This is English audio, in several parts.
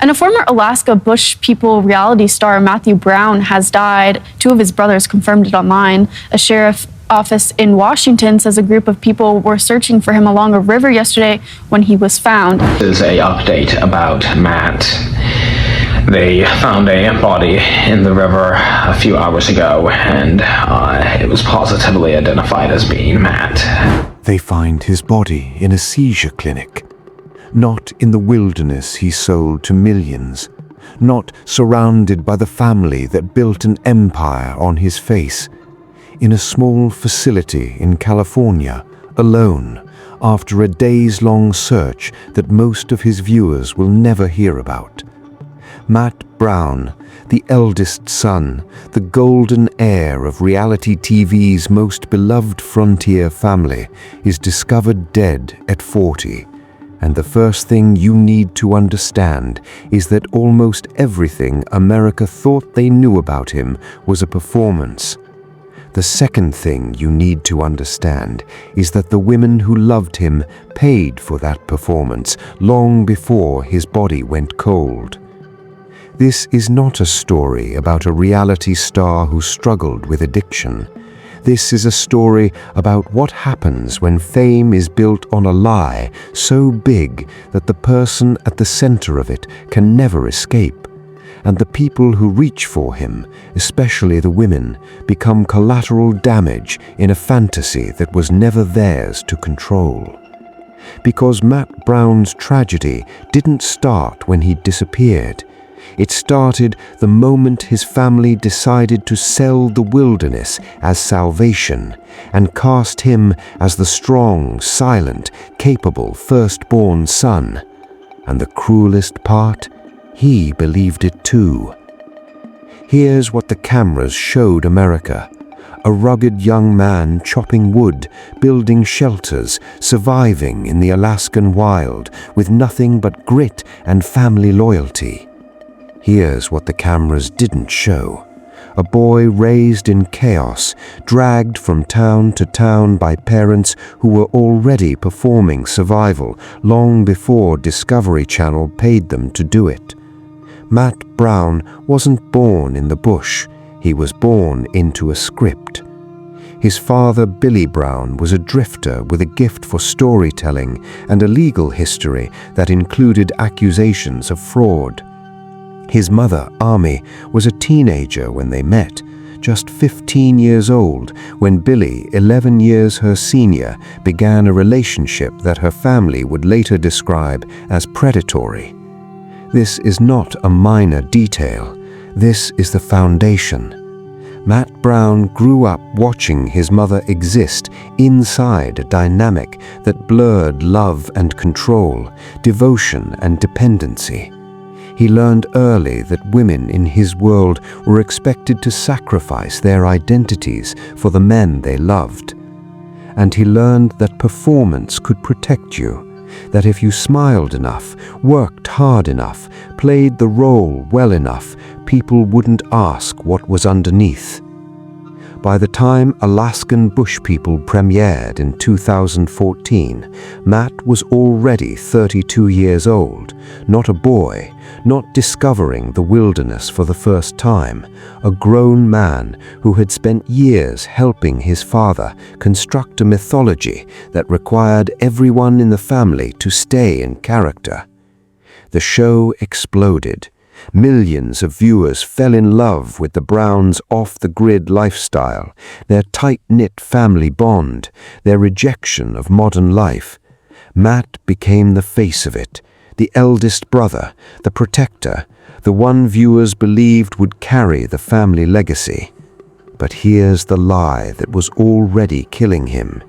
And a former Alaska Bush People reality star, Matthew Brown, has died. Two of his brothers confirmed it online. A sheriff office in Washington says a group of people were searching for him along a river yesterday when he was found. This is an update about Matt. They found a body in the river a few hours ago, and it was positively identified as being Matt. They find his body in a seizure clinic, not in the wilderness he sold to millions, not surrounded by the family that built an empire on his face, in a small facility in California, alone, after a days-long search that most of his viewers will never hear about. Matt Brown, the eldest son, the golden heir of reality TV's most beloved frontier family, is discovered dead at 40. And the first thing you need to understand is that almost everything America thought they knew about him was a performance. The second thing you need to understand is that the women who loved him paid for that performance long before his body went cold. This is not a story about a reality star who struggled with addiction. This is a story about what happens when fame is built on a lie so big that the person at the center of it can never escape, and the people who reach for him, especially the women, become collateral damage in a fantasy that was never theirs to control. Because Matt Brown's tragedy didn't start when he disappeared. It started the moment his family decided to sell the wilderness as salvation and cast him as the strong, silent, capable firstborn son. And the cruelest part, he believed it too. Here's what the cameras showed America. A rugged young man chopping wood, building shelters, surviving in the Alaskan wild with nothing but grit and family loyalty. Here's what the cameras didn't show. A boy raised in chaos, dragged from town to town by parents who were already performing survival long before Discovery Channel paid them to do it. Matt Brown wasn't born in the bush. He was born into a script. His father, Billy Brown, was a drifter with a gift for storytelling and a legal history that included accusations of fraud. His mother, Amy, was a teenager when they met, just 15 years old, when Billy, 11 years her senior, began a relationship that her family would later describe as predatory. This is not a minor detail. This is the foundation. Matt Brown grew up watching his mother exist inside a dynamic that blurred love and control, devotion and dependency. He learned early that women in his world were expected to sacrifice their identities for the men they loved. And he learned that performance could protect you, that if you smiled enough, worked hard enough, played the role well enough, people wouldn't ask what was underneath. By the time Alaskan Bush People premiered in 2014, Matt was already 32 years old, not a boy, not discovering the wilderness for the first time, a grown man who had spent years helping his father construct a mythology that required everyone in the family to stay in character. The show exploded. Millions of viewers fell in love with the Browns' off-the-grid lifestyle, their tight-knit family bond, their rejection of modern life. Matt became the face of it, the eldest brother, the protector, the one viewers believed would carry the family legacy. But here's the lie that was already killing him.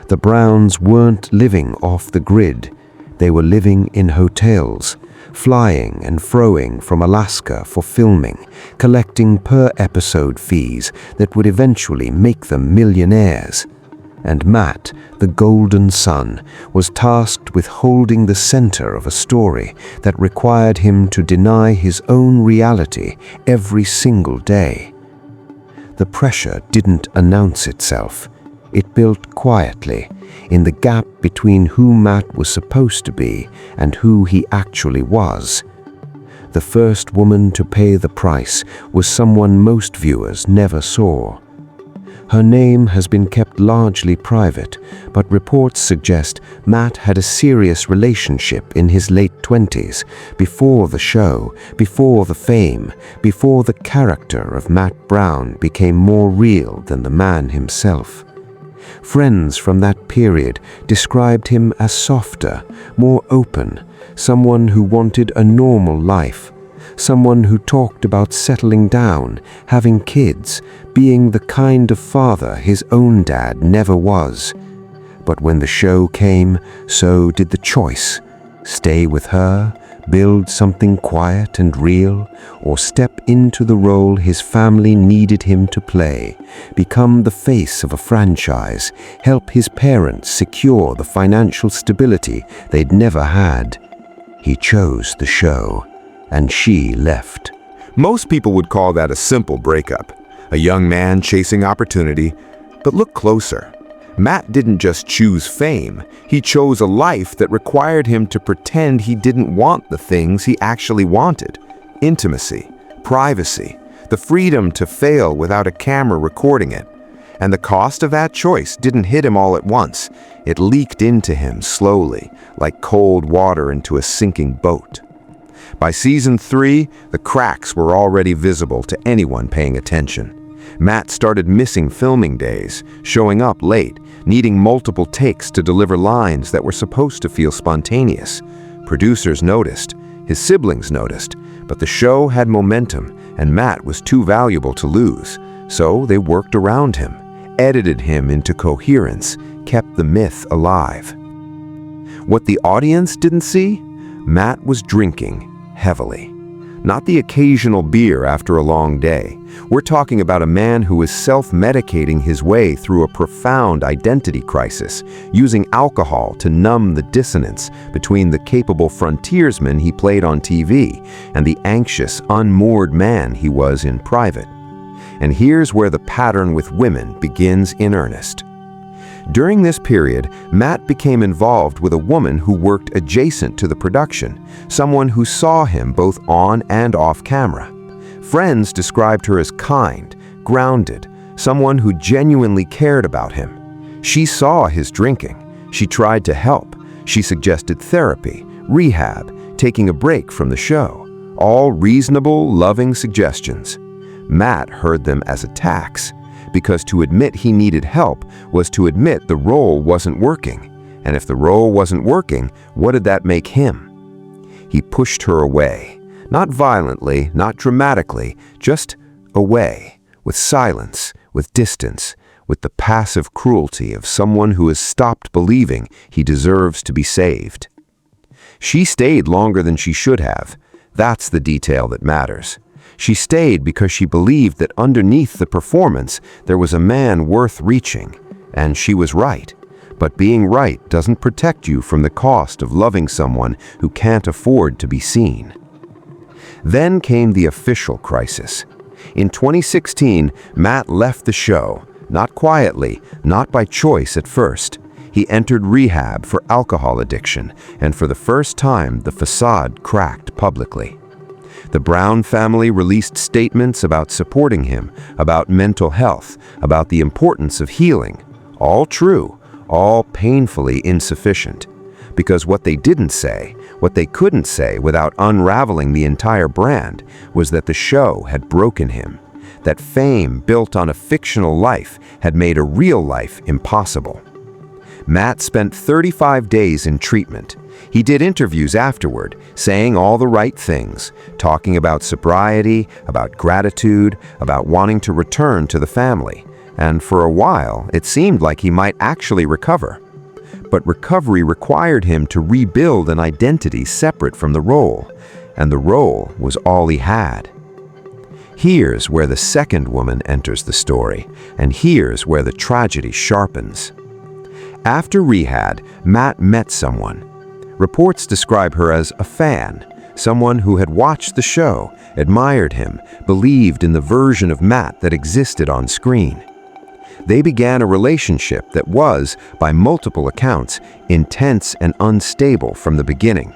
The Browns weren't living off the grid. They were living in hotels, flying and froing from Alaska for filming, collecting per-episode fees that would eventually make them millionaires. And Matt, the golden son, was tasked with holding the center of a story that required him to deny his own reality every single day. The pressure didn't announce itself. It built quietly, in the gap between who Matt was supposed to be and who he actually was. the first woman to pay the price was someone most viewers never saw. Her name has been kept largely private, but reports suggest Matt had a serious relationship in his late 20s, before the show, before the fame, before the character of Matt Brown became more real than the man himself. Friends from that period described him as softer, more open, someone who wanted a normal life, someone who talked about settling down, having kids, being the kind of father his own dad never was. But when the show came, so did the choice. Stay with her, build something quiet and real, or step into the role his family needed him to play, become the face of a franchise, help his parents secure the financial stability they'd never had. He chose the show, and she left. Most people would call that a simple breakup, a young man chasing opportunity. But look closer. Matt didn't just choose fame, he chose a life that required him to pretend he didn't want the things he actually wanted. Intimacy, privacy, the freedom to fail without a camera recording it. And the cost of that choice didn't hit him all at once. It leaked into him slowly, like cold water into a sinking boat. By season 3, the cracks were already visible to anyone paying attention. Matt started missing filming days, showing up late, needing multiple takes to deliver lines that were supposed to feel spontaneous. Producers noticed, his siblings noticed, but the show had momentum and Matt was too valuable to lose, so they worked around him, edited him into coherence, kept the myth alive. What the audience didn't see? Matt was drinking heavily. Not the occasional beer after a long day. We're talking about a man who is self-medicating his way through a profound identity crisis, using alcohol to numb the dissonance between the capable frontiersman he played on TV and the anxious, unmoored man he was in private. And here's where the pattern with women begins in earnest. During this period, Matt became involved with a woman who worked adjacent to the production, someone who saw him both on and off camera. Friends described her as kind, grounded, someone who genuinely cared about him. She saw his drinking. She tried to help. She suggested therapy, rehab, taking a break from the show. All reasonable, loving suggestions. Matt heard them as attacks, because to admit he needed help was to admit the role wasn't working. And if the role wasn't working, what did that make him? He pushed her away. Not violently, not dramatically, just away, with silence, with distance, with the passive cruelty of someone who has stopped believing he deserves to be saved. She stayed longer than she should have. That's the detail that matters. She stayed because she believed that underneath the performance there was a man worth reaching, and she was right. But being right doesn't protect you from the cost of loving someone who can't afford to be seen. Then came the official crisis. In 2016, Matt left the show, not quietly, not by choice at first. He entered rehab for alcohol addiction, and for the first time the facade cracked publicly. The Brown family released statements about supporting him, about mental health, about the importance of healing. All true, all painfully insufficient. Because what they didn't say, what they couldn't say without unraveling the entire brand, was that the show had broken him, that fame built on a fictional life had made a real life impossible. Matt spent 35 days in treatment. He did interviews afterward, saying all the right things, talking about sobriety, about gratitude, about wanting to return to the family. And for a while, it seemed like he might actually recover. But recovery required him to rebuild an identity separate from the role, and the role was all he had. Here's where the second woman enters the story, and here's where the tragedy sharpens. After rehab, Matt met someone. Reports describe her as a fan, someone who had watched the show, admired him, believed in the version of Matt that existed on screen. They began a relationship that was, by multiple accounts, intense and unstable from the beginning.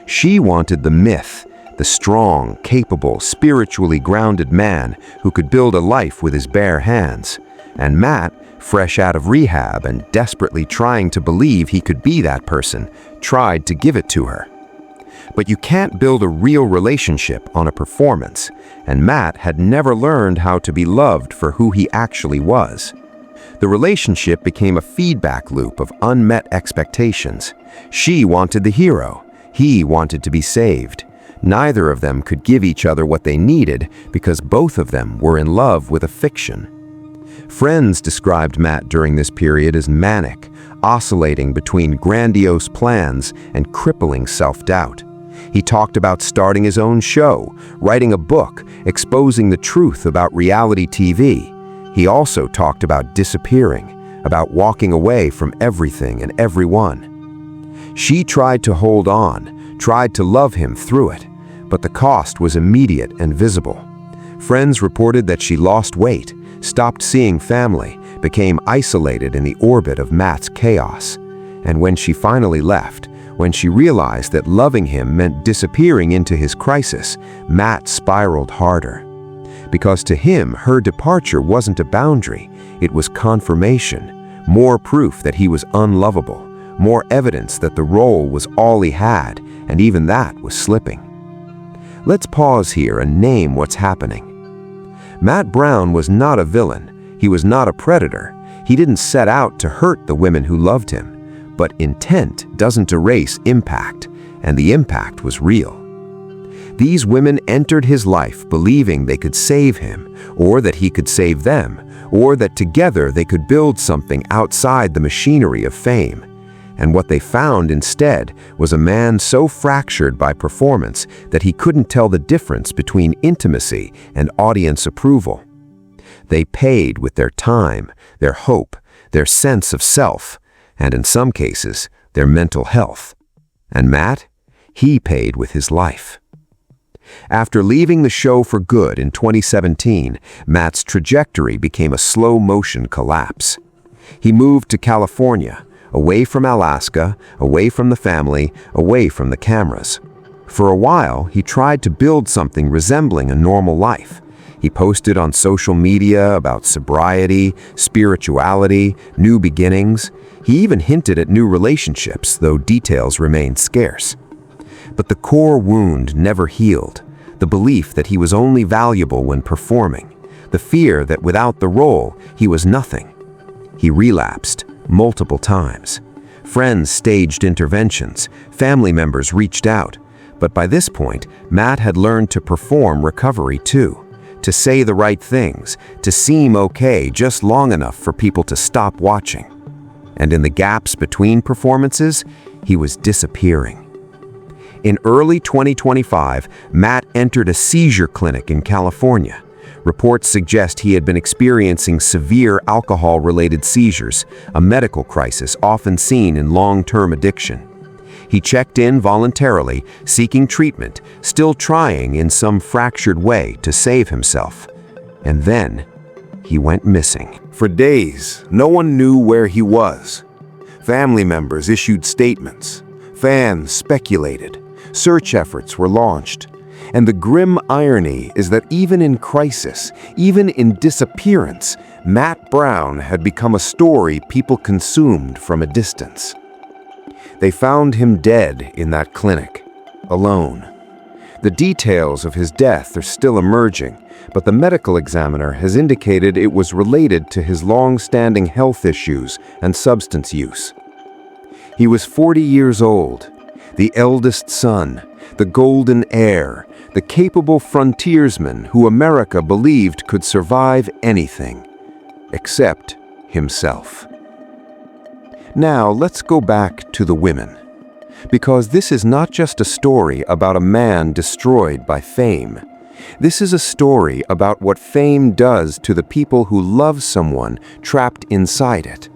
She wanted the myth, the strong, capable, spiritually grounded man who could build a life with his bare hands. And Matt, fresh out of rehab and desperately trying to believe he could be that person, tried to give it to her. But you can't build a real relationship on a performance, and Matt had never learned how to be loved for who he actually was. The relationship became a feedback loop of unmet expectations. She wanted the hero. He wanted to be saved. Neither of them could give each other what they needed because both of them were in love with a fiction. Friends described Matt during this period as manic, oscillating between grandiose plans and crippling self-doubt. He talked about starting his own show, writing a book, exposing the truth about reality TV. He also talked about disappearing, about walking away from everything and everyone. She tried to hold on, tried to love him through it, but the cost was immediate and visible. Friends reported that she lost weight, stopped seeing family, became isolated in the orbit of Matt's chaos. And when she finally left, when she realized that loving him meant disappearing into his crisis, Matt spiraled harder. Because to him, her departure wasn't a boundary, it was confirmation, more proof that he was unlovable, more evidence that the role was all he had, and even that was slipping. Let's pause here and name what's happening. Matt Brown was not a villain. He was not a predator. He didn't set out to hurt the women who loved him. But intent doesn't erase impact, and the impact was real. These women entered his life believing they could save him, or that he could save them, or that together they could build something outside the machinery of fame. And what they found instead was a man so fractured by performance that he couldn't tell the difference between intimacy and audience approval. They paid with their time, their hope, their sense of self, and in some cases, their mental health. And Matt? He paid with his life. After leaving the show for good in 2017, Matt's trajectory became a slow-motion collapse. He moved to California, away from Alaska, away from the family, away from the cameras. For a while, he tried to build something resembling a normal life. He posted on social media about sobriety, spirituality, new beginnings. He even hinted at new relationships, though details remained scarce. But the core wound never healed. The belief that he was only valuable when performing. The fear that without the role, he was nothing. He relapsed multiple times. Friends staged interventions. Family members reached out. But by this point, Matt had learned to perform recovery too. To say the right things, to seem okay just long enough for people to stop watching. And in the gaps between performances, he was disappearing. In early 2025, Matt entered a seizure clinic in California. Reports suggest he had been experiencing severe alcohol-related seizures, a medical crisis often seen in long-term addiction. He checked in voluntarily, seeking treatment, still trying in some fractured way to save himself. And then, he went missing. For days, no one knew where he was. Family members issued statements. Fans speculated. Search efforts were launched. And the grim irony is that even in crisis, even in disappearance, Matt Brown had become a story people consumed from a distance. They found him dead in that clinic, alone. The details of his death are still emerging, but the medical examiner has indicated it was related to his long-standing health issues and substance use. He was 40 years old, the eldest son, the golden heir, the capable frontiersman who America believed could survive anything, except himself. Now let's go back to the women, because this is not just a story about a man destroyed by fame. This is a story about what fame does to the people who love someone trapped inside it.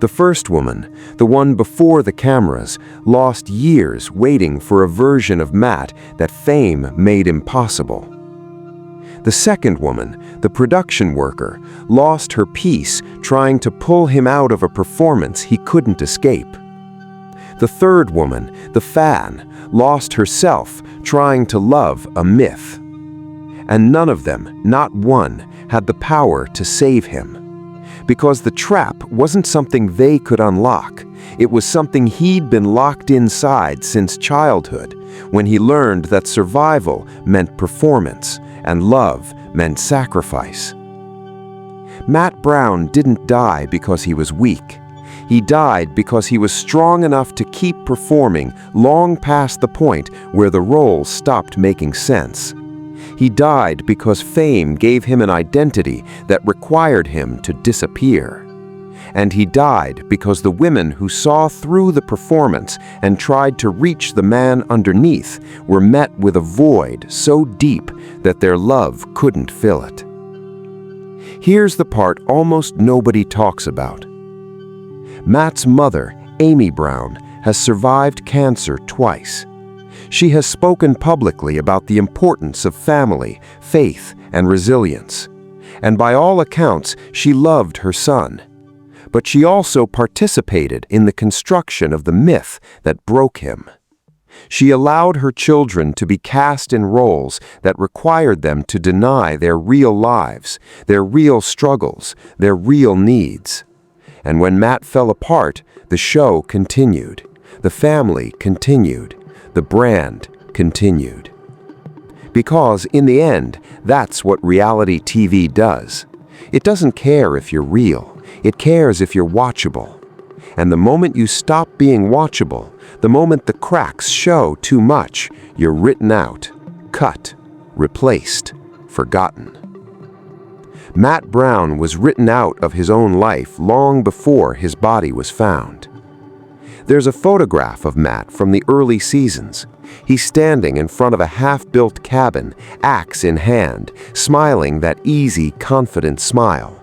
The first woman, the one before the cameras, lost years waiting for a version of Matt that fame made impossible. The second woman, the production worker, lost her peace trying to pull him out of a performance he couldn't escape. The third woman, the Fan, lost herself trying to love a myth. And none of them, not one, had the power to save him. Because the trap wasn't something they could unlock. It was something he'd been locked inside since childhood, when he learned that survival meant performance and love meant sacrifice. Matt Brown didn't die because he was weak. He died because he was strong enough to keep performing long past the point where the role stopped making sense. He died because fame gave him an identity that required him to disappear. And he died because the women who saw through the performance and tried to reach the man underneath were met with a void so deep that their love couldn't fill it. Here's the part almost nobody talks about. Matt's mother, Amy Brown, has survived cancer twice. She has spoken publicly about the importance of family, faith, and resilience. And by all accounts, she loved her son. But she also participated in the construction of the myth that broke him. She allowed her children to be cast in roles that required them to deny their real lives, their real struggles, their real needs. And when Matt fell apart, the show continued. The family continued. The brand continued. Because, in the end, that's what reality TV does. It doesn't care if you're real. It cares if you're watchable. And the moment you stop being watchable, the moment the cracks show too much, you're written out, cut, replaced, forgotten. Matt Brown was written out of his own life long before his body was found. There's a photograph of Matt from the early seasons. He's standing in front of a half-built cabin, axe in hand, smiling that easy, confident smile.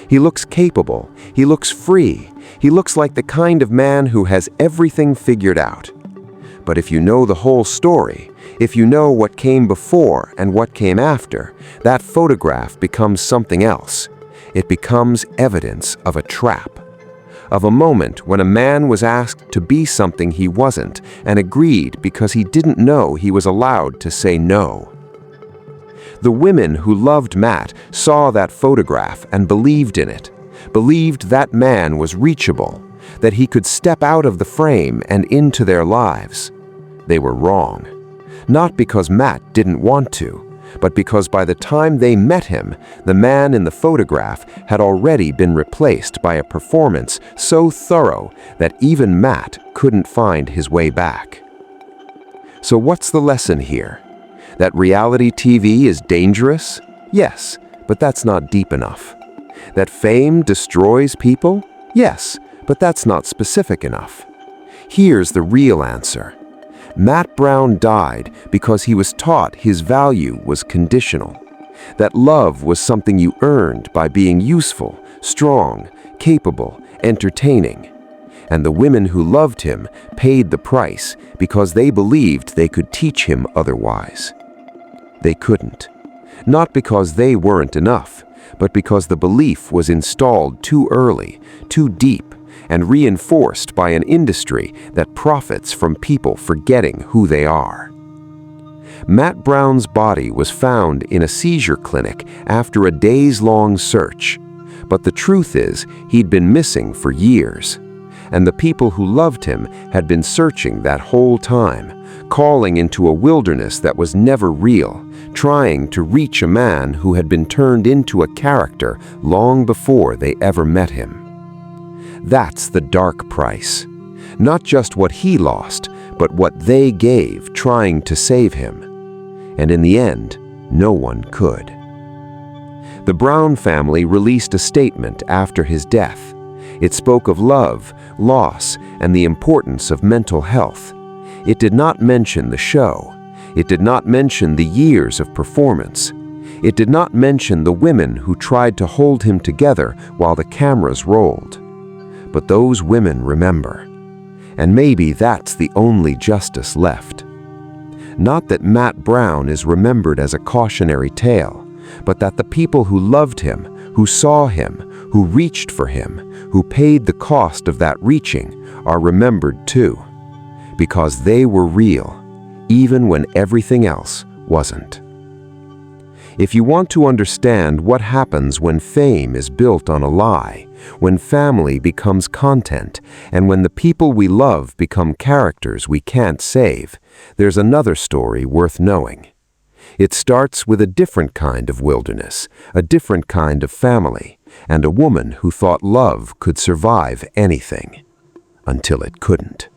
He looks capable. He looks free. He looks like the kind of man who has everything figured out. But if you know the whole story, if you know what came before and what came after, that photograph becomes something else. It becomes evidence of a trap. Of a moment when a man was asked to be something he wasn't and agreed because he didn't know he was allowed to say no. The women who loved Matt saw that photograph and believed in it, believed that man was reachable, that he could step out of the frame and into their lives. They were wrong. Not because Matt didn't want to, but because by the time they met him, the man in the photograph had already been replaced by a performance so thorough that even Matt couldn't find his way back. So what's the lesson here? That reality TV is dangerous? Yes, but that's not deep enough. That fame destroys people? Yes, but that's not specific enough. Here's the real answer. Matt Brown died because he was taught his value was conditional, that love was something you earned by being useful, strong, capable, entertaining. And the women who loved him paid the price because they believed they could teach him otherwise. They couldn't. Not because they weren't enough, but because the belief was installed too early, too deep, and reinforced by an industry that profits from people forgetting who they are. Matt Brown's body was found in a seizure clinic after a days-long search, but the truth is he'd been missing for years, and the people who loved him had been searching that whole time, calling into a wilderness that was never real, trying to reach a man who had been turned into a character long before they ever met him. That's the dark price. Not just what he lost, but what they gave trying to save him. And in the end, no one could. The Brown family released a statement after his death. It spoke of love, loss, and the importance of mental health. It did not mention the show. It did not mention the years of performance. It did not mention the women who tried to hold him together while the cameras rolled. But those women remember. And maybe that's the only justice left. Not that Matt Brown is remembered as a cautionary tale, but that the people who loved him, who saw him, who reached for him, who paid the cost of that reaching, are remembered too. because they were real, even when everything else wasn't. If you want to understand what happens when fame is built on a lie, when family becomes content, and when the people we love become characters we can't save, there's another story worth knowing. It starts with a different kind of wilderness, a different kind of family, and a woman who thought love could survive anything, until it couldn't.